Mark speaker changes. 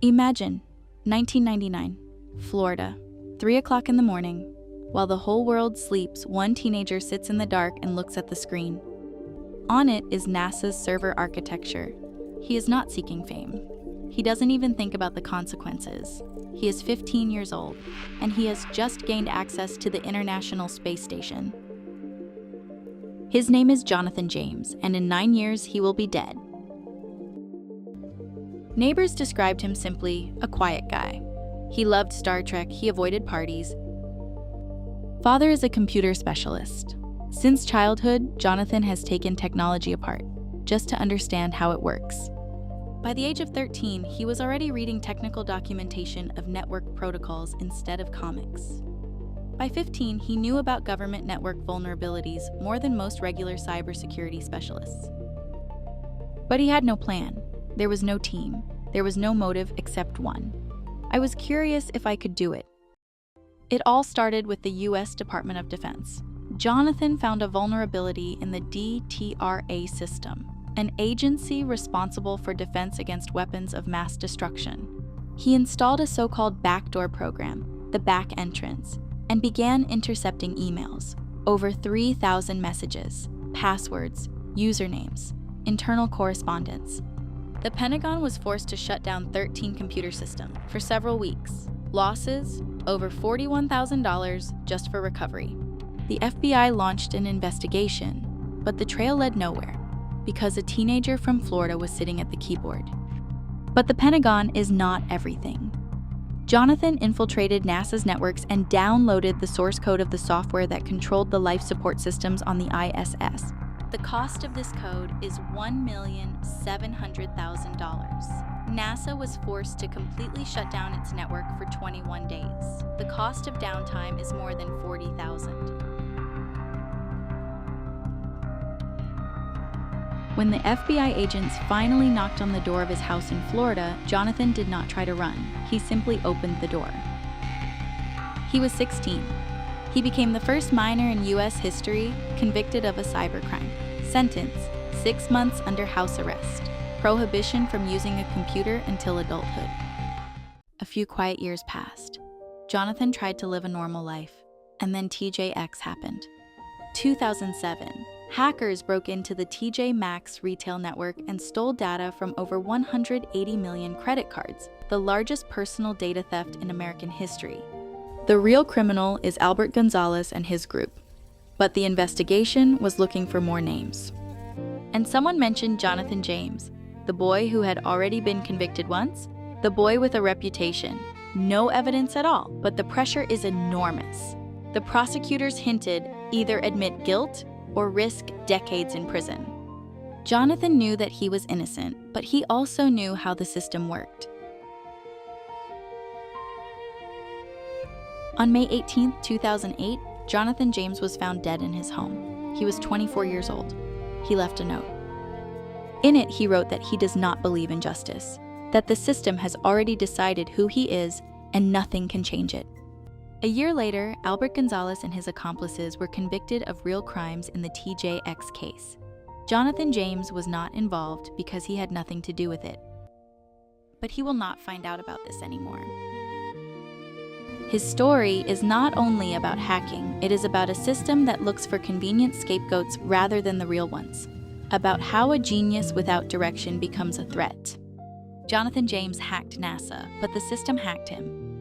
Speaker 1: Imagine, 1999, Florida, 3 o'clock in the morning. While the whole world sleeps, one teenager sits in the dark and looks at the screen. On it is NASA's server architecture. He is not seeking fame. He doesn't even think about the consequences. He is 15 years old, and he has just gained access to the International Space Station. His name is Jonathan James, and in 9 years he will be dead. Neighbors described him simply a quiet guy. He loved Star Trek, he avoided parties. Father is a computer specialist. Since childhood, Jonathan has taken technology apart, just to understand how it works. By the age of 13, he was already reading technical documentation of network protocols instead of comics. By 15, he knew about government network vulnerabilities more than most regular cybersecurity specialists. But he had no plan. There was no team. There was no motive except one. I was curious if I could do it. It all started with the US Department of Defense. Jonathan found a vulnerability in the DTRA system, an agency responsible for defense against weapons of mass destruction. He installed a so-called backdoor program, the back entrance, and began intercepting emails, over 3,000 messages, passwords, usernames, internal correspondence. The Pentagon was forced to shut down 13 computer systems for several weeks. Losses, over $41,000 just for recovery. The FBI launched an investigation, but the trail led nowhere because a teenager from Florida was sitting at the keyboard. But the Pentagon is not everything. Jonathan infiltrated NASA's networks and downloaded the source code of the software that controlled the life support systems on the ISS. The cost of this code is $1,700,000. NASA was forced to completely shut down its network for 21 days. The cost of downtime is more than $40,000. When the FBI agents finally knocked on the door of his house in Florida, Jonathan did not try to run. He simply opened the door. He was 16. He became the first minor in U.S. history convicted of a cybercrime. Sentence: 6 months under house arrest. Prohibition from using a computer until adulthood. A few quiet years passed. Jonathan tried to live a normal life, and then TJX happened. 2007. Hackers broke into the TJ Maxx retail network and stole data from over 180 million credit cards, the largest personal data theft in American history. The real criminal is Albert Gonzalez and his group, but the investigation was looking for more names. And someone mentioned Jonathan James, the boy who had already been convicted once, the boy with a reputation. No evidence at all, but the pressure is enormous. The prosecutors hinted either admit guilt or risk decades in prison. Jonathan knew that he was innocent, but he also knew how the system worked. On May 18, 2008, Jonathan James was found dead in his home. He was 24 years old. He left a note. In it, he wrote that he does not believe in justice, that the system has already decided who he is and nothing can change it. A year later, Albert Gonzalez and his accomplices were convicted of real crimes in the TJX case. Jonathan James was not involved because he had nothing to do with it. But he will not find out about this anymore. His story is not only about hacking, it is about a system that looks for convenient scapegoats rather than the real ones. About how a genius without direction becomes a threat. Jonathan James hacked NASA, but the system hacked him.